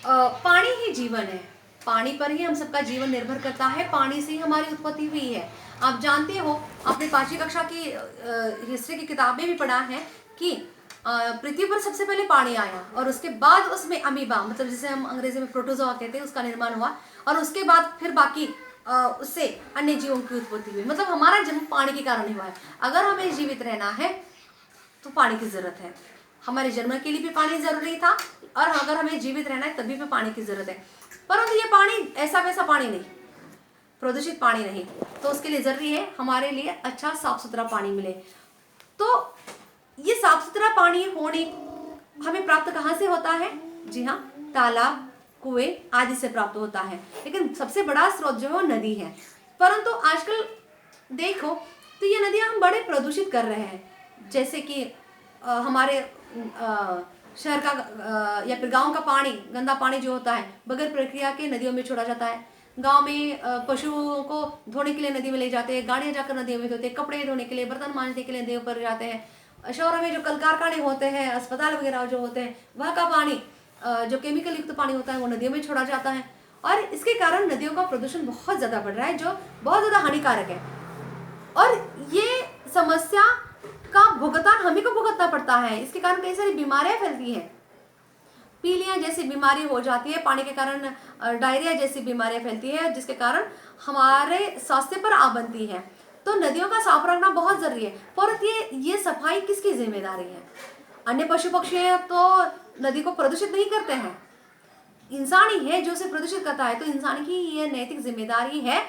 पानी ही जीवन है। पानी पर ही हम सबका जीवन निर्भर करता है। पानी से ही हमारी उत्पत्ति हुई है। आप जानते हो, आपने 5वीं कक्षा की हिस्ट्री की किताब में भी पढ़ा है कि पृथ्वी पर सबसे पहले पानी आया और उसके बाद उसमें अमीबा, मतलब जिसे हम अंग्रेजी में प्रोटोजोआ कहते हैं, उसका निर्माण हुआ और उसके बाद फिर बाकी उससे अन्य जीवों की उत्पत्ति हुई। मतलब हमारा जन्म पानी के कारण ही हुआ है। अगर हमें जीवित रहना है तो पानी की जरूरत है। हमारे जन्म के लिए भी पानी जरूरी था और अगर हमें जीवित रहना है तभी भी पानी की जरूरत है। परंतु ये पानी ऐसा वैसा पानी नहीं, प्रदूषित पानी नहीं, तो उसके लिए जरूरी है हमारे लिए अच्छा साफ सुथरा पानी मिले। तो ये साफ सुथरा पानी होने हमें प्राप्त कहाँ से होता है? जी हाँ, तालाब, कुएं आदि से प्राप्त होता है। लेकिन सबसे बड़ा स्रोत जो है वो नदी है। परंतु आजकल देखो तो ये नदियां हम बड़े प्रदूषित कर रहे हैं। जैसे कि हमारे शहर का या फिर गांव का पानी, गंदा पानी जो होता है बगैर प्रक्रिया के नदियों में छोड़ा जाता है। गांव में पशुओं को धोने के लिए नदी में ले जाते हैं, गाड़ियां जाकर नदियों में धोते हैं, कपड़े धोने के लिए, बर्तन मांजने के लिए नदियों पर जाते हैं। शहरों में जो कल कारखाने होते हैं, अस्पताल वगैरह जो होते हैं, वहाँ का पानी जो केमिकल युक्त पानी होता है वो नदियों में छोड़ा जाता है और इसके कारण नदियों का प्रदूषण बहुत ज़्यादा बढ़ रहा है, जो बहुत ज़्यादा हानिकारक है। और ये समस्या का भुगतान हमें को भुगतना पड़ता है। इसके कारण कई सारी बीमारियां फैलती हैं। पीलिया जैसी बीमारी हो जाती है, पानी के कारण डायरिया जैसी बीमारियां फैलती है, जिसके कारण हमारे स्वास्थ्य पर आ बनती है। तो नदियों का साफ रखना बहुत जरूरी है। परंतु ये सफाई किसकी जिम्मेदारी है? अन्य पशु पक्षी तो नदी को प्रदूषित नहीं करते हैं, इंसान ही है जो उसे प्रदूषित करता है। तो इंसान की ये नैतिक जिम्मेदारी है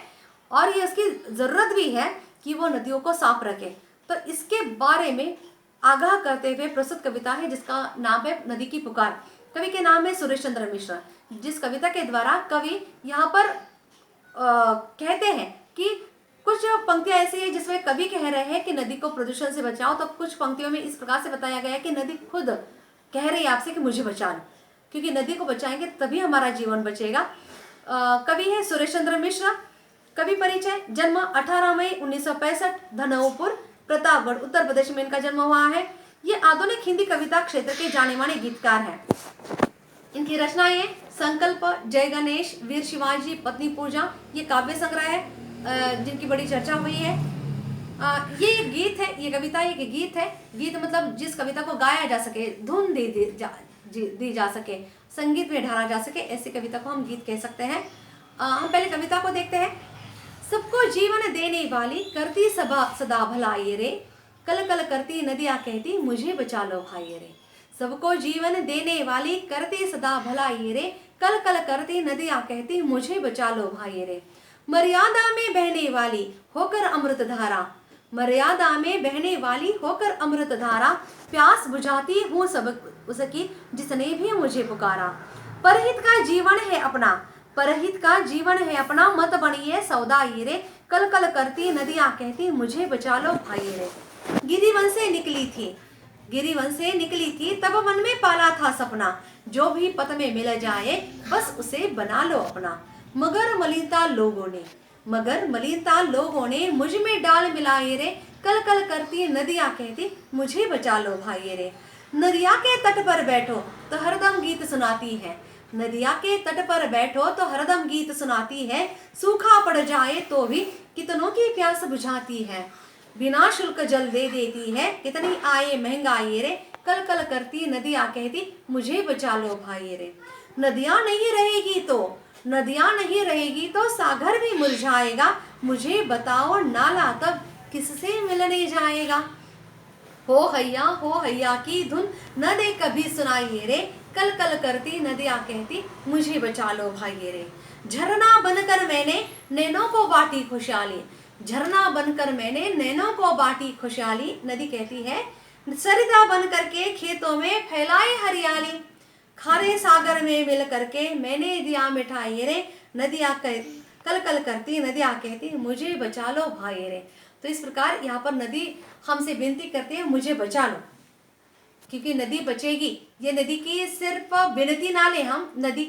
और ये उसकी जरूरत भी है कि वो नदियों को साफ रखे। तो इसके बारे में आगाह करते हुए प्रस्तुत कविता है जिसका नाम है नदी की पुकार। कवि के नाम है सुरेश चंद्र मिश्र। जिस कविता के द्वारा कवि यहाँ पर कहते हैं कि कुछ पंक्तियां ऐसी है जिसमें कवि कह रहे हैं कि नदी को प्रदूषण से बचाओ, तो कुछ पंक्तियों में इस प्रकार से बताया गया है कि नदी खुद कह रही है आपसे कि मुझे बचा लो, क्योंकि नदी को बचाएंगे तभी हमारा जीवन बचेगा। कवि है सुरेश चंद्र मिश्र। कवि परिचय: जन्म 18 मई 1965, धनौपुर, प्रतापगढ़, उत्तर प्रदेश में इनका जन्म हुआ है। ये आधुनिक हिंदी कविता क्षेत्र के जाने माने गीतकार हैं। इनकी रचनाएं संकल्प, जय गणेश, वीर शिवाजी, पत्नी पूजा, ये काव्य संग्रह है जिनकी बड़ी चर्चा हुई है। ये एक गीत है, ये कविता एक गीत है। गीत मतलब जिस कविता को गाया जा सके, धुन दी जा सके, संगीत में ढाला जा सके, ऐसी कविता को हम गीत कह सकते हैं। हम पहले कविता को देखते हैं। सबको जीवन देने वाली करती सदा भलाई रे, कल कल करती नदियाँ कहती मुझे बचा लो भाई रे। सबको जीवन देने वाली करती सदा भलाई रे, कल कल करती नदियाँ कहती मुझे बचा लो भाई रे। मर्यादा में बहने वाली होकर अमृत धारा, मर्यादा में बहने वाली होकर अमृत धारा, प्यास बुझाती हूँ सब उसकी जिसने भी मुझे पुकारा। परहित का जीवन है अपना, परहित का जीवन है अपना, मत बनिए सौदाई रे, कल कल करती नदियाँ कहती मुझे बचा लो भाई रे। गिरिवन से निकली थी, गिरिवन से निकली थी, तब मन में पाला था सपना, जो भी पथ में मिल जाए बस उसे बना लो अपना। मगर मलिनता लोगों ने, मगर मलिनता लोगों ने मुझ में डाल मिलाए रे, कल कल करती नदियाँ कहती मुझे बचा लो भाई रे। नदिया के तट पर बैठो तो हरदम गीत सुनाती है, नदिया के तट पर बैठो तो हरदम गीत सुनाती है, सूखा पड़ जाए तो भी कितनों की प्यास बुझाती है। बिना शुल्क जल दे देती है, कितनी आए महंगाई रे, कल कल करती नदियाँ कहती मुझे बचा लो भाई रे। नदियाँ नहीं रहेगी तो, नदियाँ नहीं रहेगी तो सागर भी मुरझाएगा, मुझे बताओ नाला तब किससे मिलने जाएगा। हो हैया की धुन न दे कभी सुनाई रे, कल कल करती नदियाँ कहती मुझे बचा लो भाई रे। झरना बनकर मैंने नैनों को बांटी खुशहाली, झरना बनकर मैंने नैनों को बांटी खुशहाली, नदी कहती है सरिता बन करके खेतों में फैलाई हरियाली, खारे सागर में मिल करके मैंने दिया मिठाई रे, नदियाँ कल कल करती नदियाँ कहती मुझे बचा लो भाई रे। तो इस प्रकार यहाँ पर नदी हमसे विनती करती है मुझे बचा लो, क्योंकि नदी बचेगी। ये नदी की सिर्फ विनती ना ले, हम नदी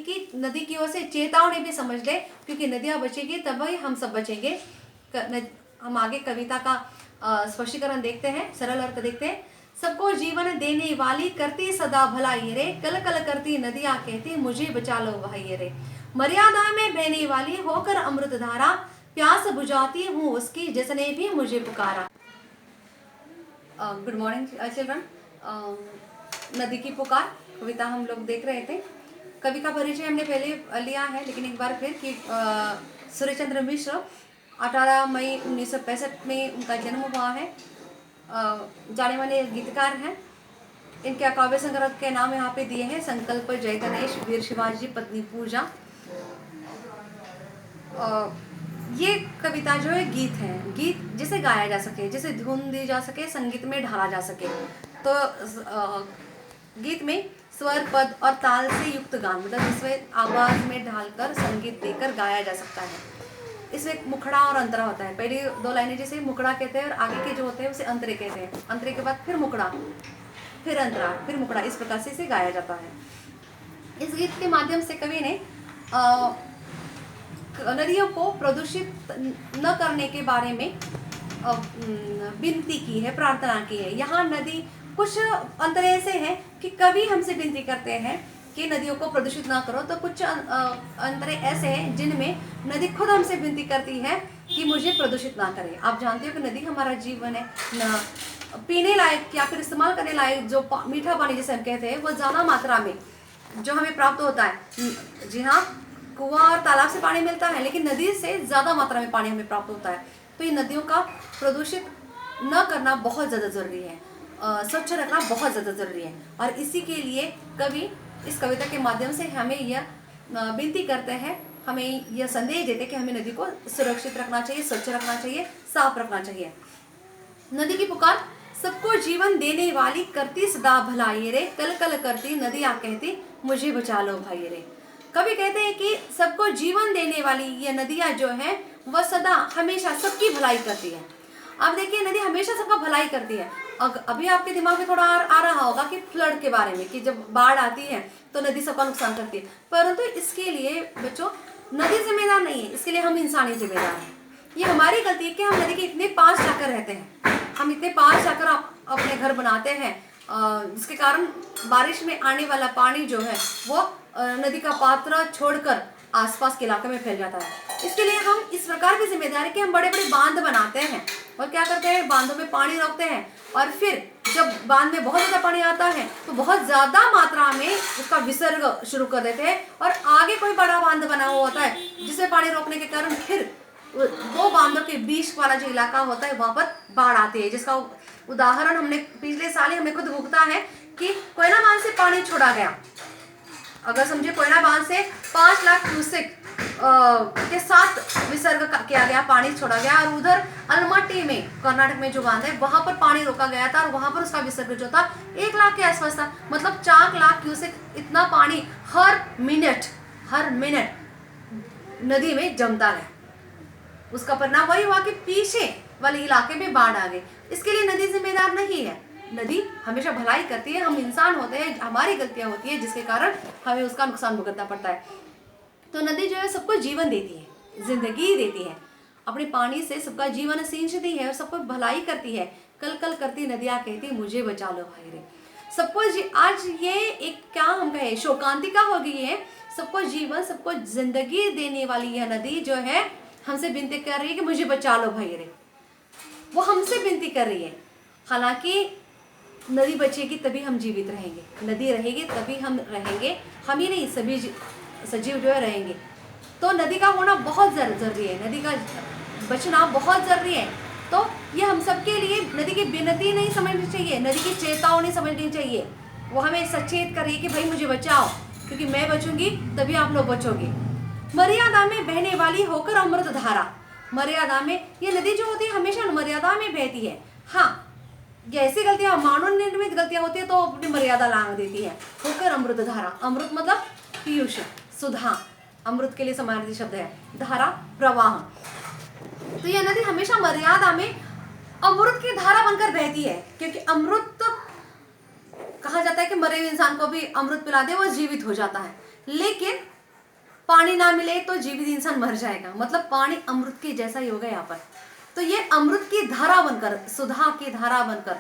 की ओर से चेतावनी भी समझ ले, क्योंकि नदियाँ बचेगी तभी हम सब बचेंगे। हम आगे कविता का स्पष्टीकरण देखते हैं, सरल अर्थ देखते हैं। सबको जीवन देने वाली करती सदा भलाई रे, कल कल करती नदियां कहती मुझे बचा लो भाई रे। मर्यादा में बहने वाली होकर अमृत धारा, प्यास बुझाती हूँ उसकी जिसने भी मुझे पुकारा। Good morning children. नदी की पुकार कविता हम लोग देख रहे थे। कवि का परिचय हमने पहले लिया है, लेकिन एक बार फिर कि सूर्य चंद्र मिश्र 18 मई 1965 में उनका जन्म हुआ है। जाने माने गीतकार हैं। इनके काव्य संग्रह के नाम यहाँ पे दिए हैं: संकल्प, जय गणेश, वीर शिवाजी, पत्नी पूजा। ये कविता जो है गीत है, गीत जिसे गाया जा सके, जिसे धुन दी जा सके, संगीत में ढाला जा सके। तो गीत में स्वर, पद और ताल से युक्त गान, मतलब इसमें आवाज में ढालकर संगीत देकर गाया जा सकता है। इसमें मुखड़ा और अंतरा होता है। पहली 2 लाइनें जिसे मुखड़ा कहते हैं और आगे के जो होते हैं उसे अंतरे कहते हैं। अंतरे के बाद फिर मुखड़ा, फिर अंतरा, फिर मुखड़ा, इस प्रकार से इसे गाया जाता है। इस गीत के माध्यम से कवि ने नदियों को प्रदूषित न करने के बारे में विनती की है, प्रार्थना की है। यहाँ नदी कुछ अंतरे ऐसे हैं कि कवि हमसे विनती करते हैं कि नदियों को प्रदूषित ना करो, तो कुछ अंतरे ऐसे हैं जिनमें नदी खुद हमसे विनती करती है कि मुझे प्रदूषित ना करें। आप जानते हो कि नदी हमारा जीवन है। न पीने लायक या फिर इस्तेमाल करने लायक जो मीठा पानी जिसे हम कहते हैं, वो ज़्यादा मात्रा में जो हमें प्राप्त होता है। जी हाँ, कुआं और तालाब से पानी मिलता है, लेकिन नदी से ज़्यादा मात्रा में पानी हमें प्राप्त होता है। तो ये नदियों का प्रदूषित न करना बहुत ज़्यादा ज़रूरी है, स्वच्छ रखना बहुत ज़्यादा ज़रूरी है। और इसी के लिए कवि इस कविता के माध्यम से हमें यह विनती करते हैं, हमें यह संदेश देते हैं कि हमें नदी को सुरक्षित रखना चाहिए, स्वच्छ रखना चाहिए, साफ रखना चाहिए। नदी की पुकार सबको जीवन देने वाली करती सदा भलाई रे, कल कल करती नदियां कहती मुझे बचा लो भाई रे। कवि कहते हैं कि सबको जीवन देने वाली ये नदियां जो है वह सदा हमेशा सबकी भलाई करती है। अब देखिए, नदी हमेशा सबका भलाई करती है। अभी आपके दिमाग में थोड़ा आ रहा होगा कि फ्लड के बारे में, कि जब बाढ़ आती है तो नदी सबका नुकसान करती है। परंतु इसके लिए बच्चों नदी जिम्मेदार नहीं है, इसके लिए हम इंसान ही जिम्मेदार हैं। ये हमारी गलती है कि हम नदी के इतने पास जाकर रहते हैं, हम इतने पास जाकर अपने घर बनाते हैं, जिसके कारण बारिश में आने वाला पानी जो है वो नदी का पात्र छोड़कर आसपास के इलाके में फैल जाता है। इसके लिए हम इस प्रकार की जिम्मेदारी कि हम बड़े बड़े बांध बनाते हैं और क्या करते हैं, बांधों में पानी रोकते हैं, और फिर जब बांध में बहुत ज़्यादा पानी आता है तो बहुत ज़्यादा मात्रा में उसका विसर्ग शुरू कर देते हैं, और आगे कोई बड़ा बांध बना हुआ होता है जिसमें पानी रोकने के कारण फिर 2 बांधों के बीच वाला जो इलाका होता है वहाँ पर बाढ़ आती है। जिसका उदाहरण हमने पिछले साल ही हमें खुद भुगता है कि कोयना बांध से पानी छोड़ा गया। अगर समझे, कोयना बांध से 5 लाख क्यूसेक के साथ विसर्ग किया गया, पानी छोड़ा गया, और उधर अलमट्टी में कर्नाटक में जो बांध है वहां पर पानी रोका गया था, और वहां पर उसका विसर्ग जो था 1 लाख के आसपास था। मतलब 4 लाख क्यूसेक इतना पानी हर मिनट नदी में जमता है। उसका परिणाम वही हुआ कि पीछे वाले इलाके में बाढ़ आ गई। इसके लिए नदी जिम्मेदार नहीं है, नदी हमेशा भलाई करती है। हम इंसान होते हैं, हमारी गलतियां होती है जिसके कारण हमें उसका नुकसान भुगतना पड़ता है। तो नदी जो है सबको जीवन देती है, जिंदगी देती है, अपने पानी से सबका जीवन सींचती है और सबको भलाई करती है। कल कल करती नदियां कहती मुझे बचा लो भाई रे। सबको आज ये एक क्या हम कहें, शोकांतिका हो गई है। सबको जीवन, सबको जिंदगी देने वाली यह नदी जो है हमसे विनती कर रही है कि मुझे बचा लो भाई रे। वो हमसे विनती कर रही है। हालांकि नदी बचेगी तभी हम जीवित रहेंगे, नदी रहेगी तभी हम रहेंगे, हम ही नहीं सभी सजीव जो है रहेंगे। तो नदी का होना बहुत जरूरी है, नदी का बचना बहुत जरूरी है। तो ये हम सबके लिए नदी की विनती नहीं समझनी चाहिए, नदी की चेतावनी समझनी चाहिए। वो हमें सचेत कर रही है कि भाई मुझे बचाओ, क्योंकि मैं बचूंगी तभी आप लोग बचोगे। मर्यादा में बहने वाली होकर अमृत धारा, मर्यादा में ये नदी जो होती है हमेशा मर्यादा में बहती है। हाँ, ये ऐसी गलतियां मानव निर्मित गलतियां होती है तो अपनी मर्यादा लांग देती है। होकर अमृत धारा, अमृत मतलब पीयूष, सुधा, अमृत के लिए समानार्थी शब्द है, धारा प्रवाह। तो यह नदी हमेशा मर्यादा में अमृत की धारा बनकर बहती है, क्योंकि अमृत कहा जाता है कि मरे हुए इंसान को भी अमृत पिला दे वो जीवित हो जाता है, लेकिन पानी ना मिले तो जीवित इंसान मर जाएगा। मतलब पानी अमृत के जैसा ही होगा यहाँ पर। तो ये अमृत की धारा बनकर, सुधा की धारा बनकर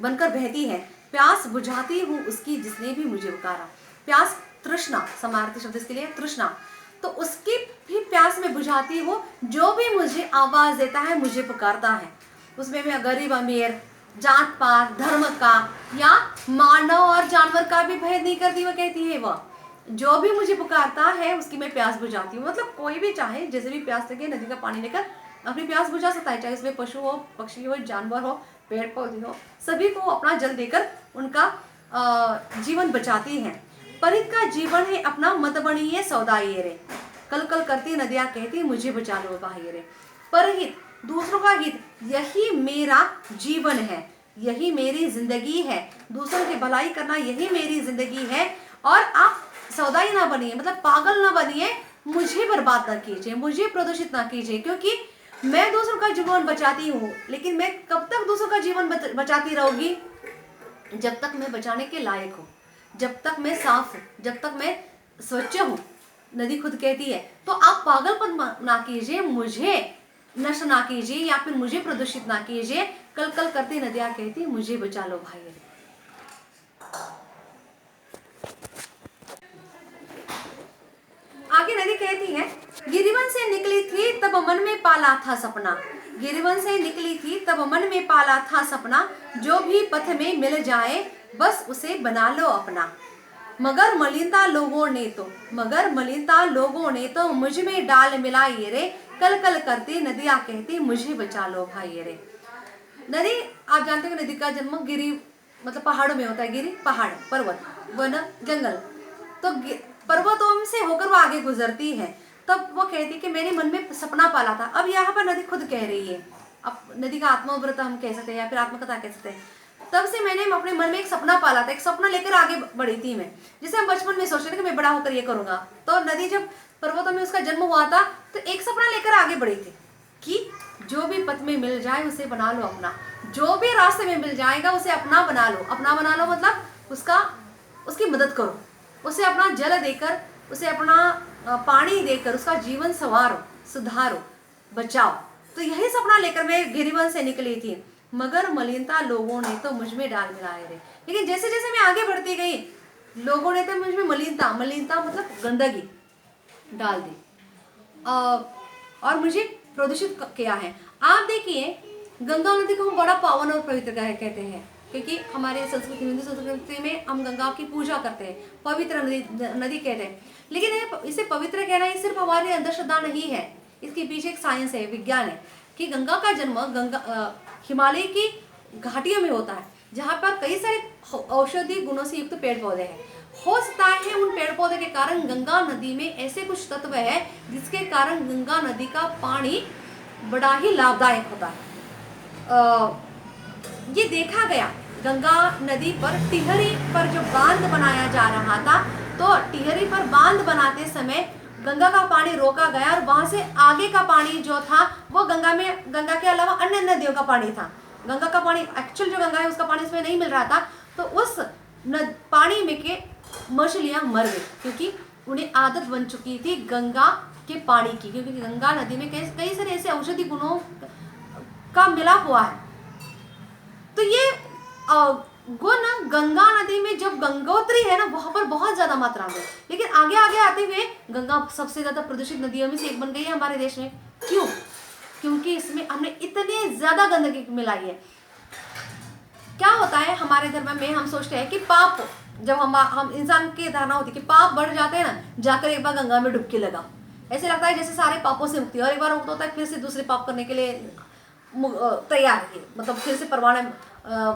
बनकर बहती है। प्यास बुझाती हूँ उसकी जिसने भी मुझे पुकारा। प्यास तृष्णा, समानार्थी शब्द इसके लिए तृष्णा, तो उसकी भी प्यास में बुझाती हूँ जो भी मुझे आवाज देता है, मुझे पुकारता है। उसमें मैं गरीब अमीर, जात पात, धर्म का या मानव और जानवर का भी भेद नहीं करती। वह कहती है वह जो भी मुझे पुकारता है उसकी मैं प्यास बुझाती हूँ। मतलब कोई भी चाहे जैसे भी प्यास लगे नदी का पानी लेकर अपनी प्यास बुझा सकता है, चाहे उसमें पशु हो, पक्षी हो, जानवर हो, पेड़ पौधे हो, सभी को अपना जल देकर उनका जीवन बचाती है। परित का जीवन है अपना मत बनिए सौदा ये रे, कल कल करती नदियाँ कहती मुझे बचा लो बाह्य रे। परहित दूसरों का हित यही मेरा जीवन है, यही मेरी जिंदगी है। दूसरों की भलाई करना यही मेरी जिंदगी है। और आप सौदाई ना बनिए, मतलब पागल ना बनिए, मुझे बर्बाद ना कीजिए, मुझे प्रदूषित ना कीजिए, क्योंकि मैं दूसरों का जीवन बचाती हूँ। लेकिन मैं कब तक दूसरों का जीवन बचाती रहूंगी? जब तक मैं बचाने के लायक हूँ, जब तक मैं साफ हूँ, जब तक मैं स्वच्छ हूँ। नदी खुद कहती है। तो आप पागलपन ना कीजिए, मुझे नष्ट ना कीजिए या फिर मुझे प्रदूषित ना कीजिए। कल कल करती नदियाँ कहती मुझे बचा लो भाई। आगे नदी कहती है, गिरिवन से निकली थी तब मन में पाला था सपना। गिरिवन से निकली थी तब मन में पाला था सपना, जो भी पथ में मिल जाए बस उसे बना लो अपना। मगर मलिनता लोगों ने तो मुझ में डाल मिलाई रे, कल कल करती नदियाँ कहती मुझे बचा लो भाई रे। नदी, आप जानते हो नदी का जन्म गिरी मतलब पहाड़ों में होता है। गिरी पहाड़, पर्वत, वन जंगल। तो पर्वतों से होकर वो आगे गुजरती है। तब वो कहती कि मेरे मन में सपना पाला था। अब यहाँ पर नदी खुद कह रही है, अब नदी का आत्मव्रत हम कह सकते हैं या फिर आत्मकथा कह सकते हैं। तब से मैंने अपने मन में एक सपना पाला था, एक सपना लेकर आगे बढ़ी थी मैं, जिसे हम बचपन में सोचते थे कि मैं बड़ा होकर ये करूंगा। तो नदी जब पर्वतों में उसका जन्म हुआ था तो एक सपना लेकर आगे बढ़ी थी कि जो भी पथ में मिल जाए उसे बना लो अपना, जो भी रास्ते में मिल जाएगा उसे अपना बना लो। अपना बना लो मतलब उसकी मदद करो, उसे अपना जल देकर, उसे अपना पानी देकर उसका जीवन संवारो, सुधारो, बचाओ। तो यही सपना लेकर मैं गिरिवन से निकली थी। मगर मलिनता लोगों ने तो मुझ में डाल मिलाए रे। लेकिन जैसे जैसे मैं आगे बढ़ती गई, लोगों ने तो मुझ में मलिनता मतलब गंदगी डाल दी और मुझे प्रदूषित किया है। आप देखिए, गंगा नदी को हम बड़ा पावन और पवित्र कहते हैं, क्योंकि हमारे संस्कृति, हिंदू संस्कृति में हम गंगा की पूजा करते हैं, पवित्र नदी कहते हैं। लेकिन इसे पवित्र कहना ये सिर्फ हमारी अंधश्रद्धा नहीं है, इसके पीछे एक साइंस है, विज्ञान है कि गंगा का जन्म हिमालय की घाटियों में होता है, जहाँ पर कई सारे औषधि गुणों से युक्त पेड़ पौधे हैं। हो सकता है उन पेड़ पौधे के कारण गंगा नदी में ऐसे कुछ तत्व है जिसके कारण गंगा नदी का पानी बड़ा ही लाभदायक होता है। ये देखा गया गंगा नदी पर टिहरी पर जो बांध बनाया जा रहा था, तो टिहरी पर बांध बनाते समय गंगा का पानी रोका गया और वहां से आगे का पानी जो था वो गंगा के अलावा अन्य नदियों का पानी था। गंगा का पानी, एक्चुअल जो गंगा है उसका पानी उसमें नहीं मिल रहा था। तो उस पानी में के मछलियां मर गई, क्योंकि उन्हें आदत बन चुकी थी गंगा के पानी की, क्योंकि गंगा नदी में कई सारे ऐसे औषधि गुणों का मिलाप हुआ है। तो ये गुण गंगा नदी में जब गंगोत्री है ना, वहां पर बहुत ज्यादा मात्रा में, लेकिन आगे आगे आते हुए गंगा सबसे ज्यादा प्रदूषित नदियों में से एक बन गई है हमारे देश में। क्यों? क्योंकि इसमें हमने इतनी ज्यादा गंदगी मिलाई है। क्या होता है हमारे धर्म में, हम सोचते हैं कि पाप, जब हम इंसान की धारणा होती है कि पाप बढ़ जाते हैं ना, जाकर एक बार गंगा में डुबकी लगा, ऐसे लगता है जैसे सारे पापों से मुक्ति, और एक बार मुक्त होता है फिर से दूसरे पाप करने के लिए तैयार है। मतलब फिर से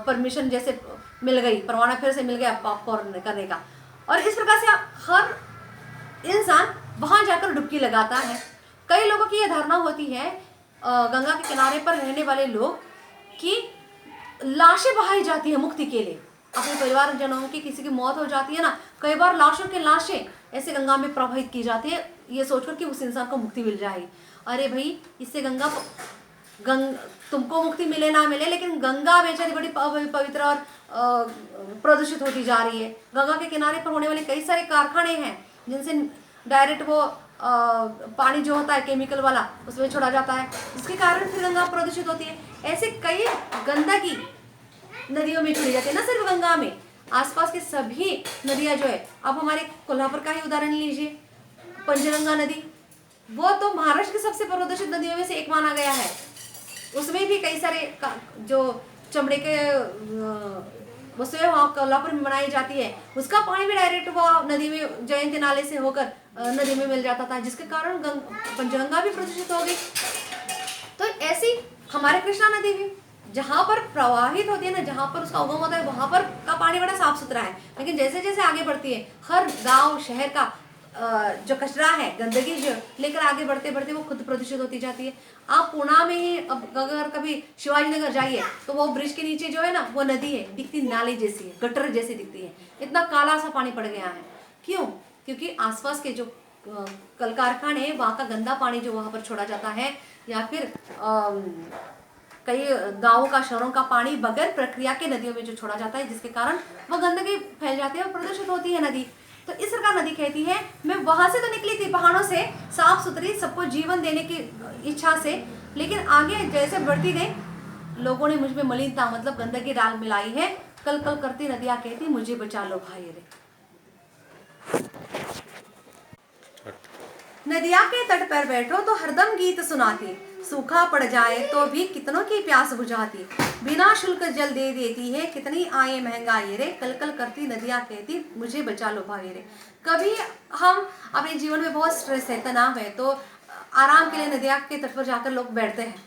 परमिशन जैसे मिल गई, परवाना फिर से मिल गया पाप करने का। और इस प्रकार से हर इंसान वहां जाकर डुबकी लगाता है। कई लोगों की यह धारणा होती है, गंगा के किनारे पर रहने वाले लोग, कि लाशें बहाई जाती है मुक्ति के लिए। अपने परिवारजनों की किसी की मौत हो जाती है ना, कई बार लाशों की लाशें ऐसे गंगा में प्रवाहित की जाती है, ये सोचकर कि उस इंसान को मुक्ति मिल जाएगी। अरे भाई, इससे तुमको मुक्ति मिले ना मिले, लेकिन गंगा बेचारी बड़ी पवित्र और प्रदूषित होती जा रही है। गंगा के किनारे पर होने वाले कई सारे कारखाने हैं जिनसे डायरेक्ट वो पानी जो होता है केमिकल वाला उसमें छोड़ा जाता है, जिसके कारण फिर गंगा प्रदूषित होती है। ऐसे कई गंदगी नदियों में छोड़ी जाती है, ना सिर्फ गंगा में, आसपास के सभी नदियां जो है, अब हमारे कोल्हापुर का ही उदाहरण लीजिए, पंचगंगा नदी, वो तो महाराष्ट्र की सबसे प्रदूषित नदियों में से एक माना गया है। उसमें भी कई सारे जो चमड़े के वस्तुएं वहाँ कोल्हापुर में बनाई जाती है, उसका पानी भी डायरेक्ट वह नदी में जयंती नाले से होकर नदी में मिल जाता था, जिसके कारण पंचगंगा भी प्रदूषित हो गई। तो ऐसी हमारे कृष्णा नदी भी जहाँ पर प्रवाहित होती है ना, जहाँ पर उसका उगम होता है, वहां पर का पानी बड़ा साफ सुथरा है, लेकिन जैसे जैसे आगे बढ़ती है, हर गांव शहर का जो कचरा है, गंदगी जो लेकर आगे बढ़ते बढ़ते वो खुद प्रदूषित होती जाती है। आप पुणे में ही अब अगर कभी शिवाजी नगर जाइए तो वो ब्रिज के नीचे जो है ना, वो नदी है, दिखती नाली जैसी है, गटर जैसी दिखती है, इतना काला सा पानी पड़ गया है। क्यों? क्योंकि आसपास के जो कल कारखाने हैं, वहाँ का गंदा पानी जो वहाँ पर छोड़ा जाता है, या फिर कई गांवों का, शहरों का पानी बगैर प्रक्रिया के नदियों में जो छोड़ा जाता है, जिसके कारण वो गंदगी फैल जाती है और प्रदूषित होती है नदी। तो इस प्रकार नदी कहती है, मैं वहां से तो निकली थी पहाड़ों से, साफ सुथरी, सबको जीवन देने की इच्छा से, लेकिन आगे जैसे बढ़ती गई, लोगों ने मुझ में मलिनता मतलब गंदगी डाल मिलाई है। कल कल करती नदियां कहती, मुझे बचा लो भाई रे। नदिया के तट पर बैठो तो हरदम गीत सुनाती, सूखा पड़ जाए तो भी कितनों की प्यास बुझाती, बिना शुल्क जल दे देती है, कितनी आए महंगाई रे, कल कल करती नदियां कहती, मुझे बचा लो भाई रे। कभी हम अपने जीवन में बहुत स्ट्रेस है, तनाव है, तो आराम के लिए नदिया के तट पर जाकर लोग बैठते हैं,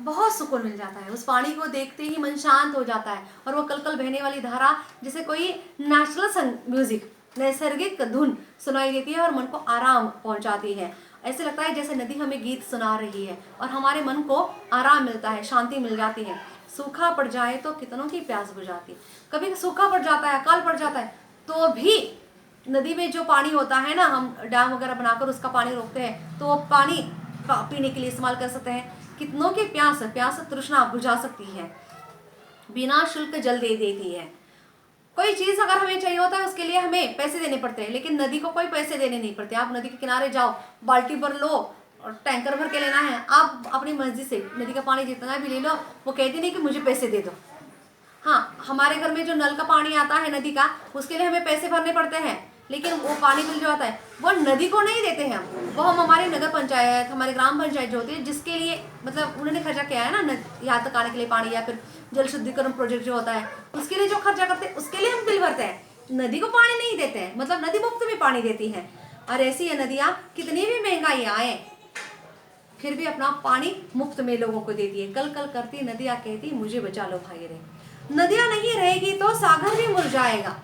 बहुत सुकून मिल जाता है, उस पानी को देखते ही मन शांत हो जाता है, और वो कल कल बहने वाली धारा जैसे कोई नेचुरल म्यूजिक, नैसर्गिक धुन सुनाई देती है और मन को आराम पहुंचाती है। ऐसे लगता है जैसे नदी हमें गीत सुना रही है और हमारे मन को आराम मिलता है, शांति मिल जाती है। सूखा पड़ जाए तो कितनों की प्यास बुझाती, कभी सूखा पड़ जाता है, अकाल पड़ जाता है, तो भी नदी में जो पानी होता है ना, हम डैम वगैरह बनाकर उसका पानी रोकते हैं, तो वो पानी पीने के लिए इस्तेमाल कर सकते हैं। कितनों की प्यास तृष्णा बुझा सकती है, बिना शुल्क जल दे देती है। कोई चीज अगर हमें चाहिए होता है, उसके लिए हमें पैसे देने पड़ते हैं, लेकिन नदी को कोई पैसे देने नहीं पड़ते। आप नदी के किनारे जाओ, बाल्टी भर लो और टैंकर भर के लेना है, आप अपनी मर्जी से नदी का पानी जितना भी ले लो, वो कहती नहीं कि मुझे पैसे दे दो। हाँ, हमारे घर में जो नल का पानी आता है नदी का, उसके लिए हमें पैसे भरने पड़ते हैं, लेकिन वो पानी बिल जो आता है वो नदी को नहीं देते हैं हम, वो हम हमारी नगर पंचायत, हमारे ग्राम पंचायत जो होती है, जिसके लिए मतलब उन्होंने खर्चा किया है ना यहाँ तक आने के लिए पानी, या फिर जल शुद्धिकरण प्रोजेक्ट जो होता है उसके लिए जो खर्चा करते हैं, उसके लिए हम बिल भरते हैं। नदी को पानी नहीं देते हैं, मतलब नदी मुफ्त में पानी देती है। और ऐसी ये नदियाँ कितनी भी महंगाई आए फिर भी अपना पानी मुफ्त में लोगों को देती है। कल कल करती नदियाँ कहती, मुझे बचा लो भाई रे। नदियाँ नहीं रहेगी तो सागर भी मुरझाएगा,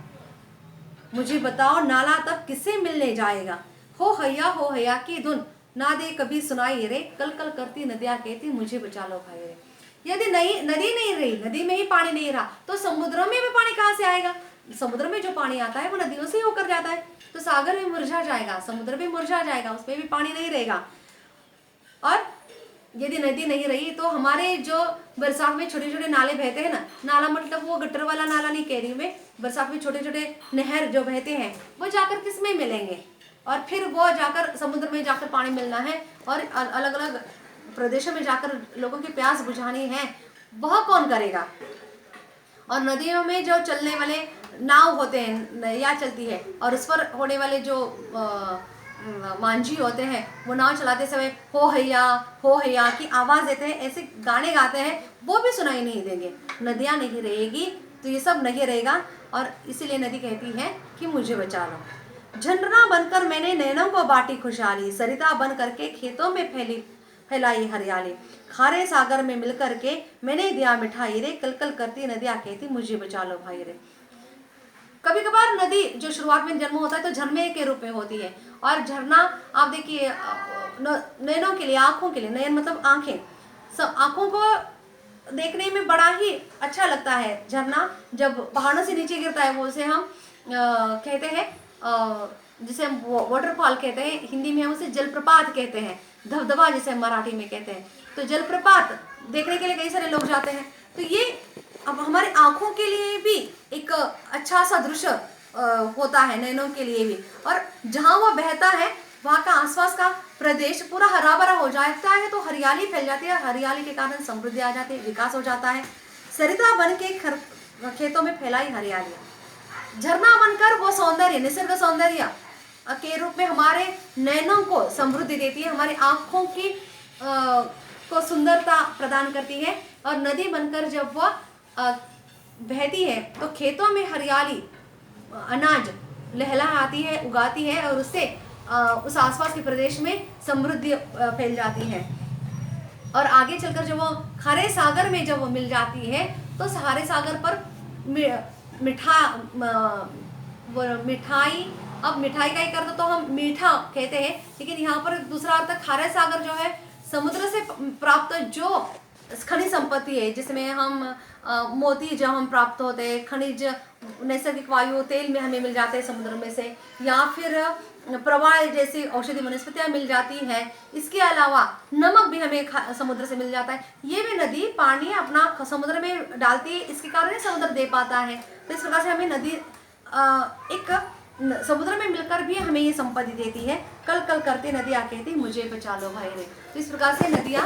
मुझे बताओ नाला तब किससे मिलने जाएगा। हो हैया की धुन ना दे कभी सुनाई रे, कल कल करती नदियाँ कहती, मुझे बचा लो भाई रे। यदि नहीं नदी नहीं रही, नदी में ही पानी नहीं रहा, तो समुद्रों में भी पानी कहाँ से आएगा? समुद्र में जो पानी आता है वो नदियों से होकर जाता है, तो सागर भी मुरझा जाएगा, समुद्र भी मुरझा जाएगा, उसमें भी पानी नहीं रहेगा। और यदि नदी नहीं रही तो हमारे जो बरसात में छोटे छोटे नाले बहते हैं ना, नाला मतलब वो गटर वाला नाला नहीं कह रही मैं, बरसात में छोटे छोटे नहर जो बहते हैं, वो जाकर किस में मिलेंगे? और फिर वो जाकर समुद्र में जाकर पानी मिलना है, और अलग अलग प्रदेशों में जाकर लोगों की प्यास बुझानी है, वह कौन करेगा? और नदियों में जो चलने वाले नाव होते हैं, नैया चलती है, और उस पर होने वाले जो मांझी होते हैं, वो नाव चलाते समय हो हैया की आवाज़ देते हैं, ऐसे गाने गाते हैं, वो भी सुनाई नहीं देंगे। नदियाँ नहीं रहेगी तो ये सब नहीं रहेगा, और इसीलिए नदी कहती है कि मुझे बचा लो। झंडना बनकर मैंने नैनों को बाटी खुशहाली, सरिता बन करके खेतों में फैलाई हरियाली, खारे सागर में मिल करके मैंने दिया मिठाई रे, कल कल करती नदियाँ कहती, मुझे बचा लो भाई रे। कभी कभार नदी जो शुरुआत में जन्म होता है तो झरने के रूप में होती है, और झरना आप देखिए नैनों के लिए, आँखों के लिए, नयन मतलब आँखें, सब आँखों को देखने में बड़ा ही अच्छा लगता है। झरना जब पहाड़ों से नीचे गिरता है, वो उसे हम कहते हैं, जिसे हम वाटरफॉल कहते हैं, हिंदी में हम उसे जलप्रपात कहते हैं, धबधबा जिसे हम मराठी में कहते हैं। तो जलप्रपात देखने के लिए कई सारे लोग जाते हैं, तो ये अब हमारे आँखों के लिए भी एक अच्छा सा दृश्य होता है, नैनों के लिए भी। और जहाँ वो बहता है वहाँ का आसपास का प्रदेश पूरा हरा भरा हो जाता है, तो हरियाली फैल जाती है, हरियाली के कारण समृद्धि आ जाती है, विकास हो जाता है, सरिता बन के खेतों में फैलाई हरियाली, झरना बनकर वो सौंदर्य, निसर्ग सौंदर्य के रूप में हमारे नैनों को समृद्धि देती है, हमारी आँखों की को सुंदरता प्रदान करती है। और नदी बनकर जब वह बहती है तो खेतों में हरियाली, अनाज लहलहाती है, उगाती है, और उससे उस आसपास के प्रदेश में समृद्धि फैल जाती है। और आगे चलकर जब वो खारे सागर में जब वो मिल जाती है तो खारे सागर पर मिठाई, अब मिठाई का ही कर तो हम मीठा कहते हैं, लेकिन यहाँ पर दूसरा अर्थ खारे सागर जो है समुद्र से प्राप्त जो खनिज संपत्ति है, जिसमें हम मोती जब हम प्राप्त होते हैं, खनिज, नैसर्गिक वायु, तेल में हमें मिल जाते हैं समुद्र में से, या फिर प्रवाल जैसी औषधि वनस्पतियाँ मिल जाती है। इसके अलावा नमक भी हमें समुद्र से मिल जाता है। ये भी नदी पानी अपना समुद्र में डालती है, इसके कारण समुद्र दे पाता है। तो इस प्रकार से हमें नदी एक समुद्र में मिलकर भी हमें ये संपत्ति देती है। कल कल करते नदियाँ कहती मुझे बचा लो भाई रे। तो इस प्रकार से नदियाँ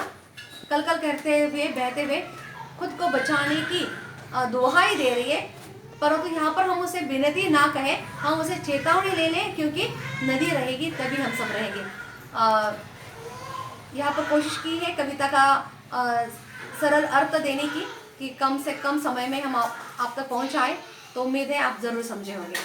कल कल करते हुए, बहते हुए खुद को बचाने की दुहाई दे रही है, परंतु यहाँ पर हम उसे विनती ना कहें, हम उसे चेतावनी ले लें, क्योंकि नदी रहेगी तभी हम सब रहेंगे। यहाँ पर कोशिश की है कविता का सरल अर्थ देने की, कि कम से कम समय में हम आप तक पहुँचाएं। तो उम्मीद है आप ज़रूर समझे होंगे।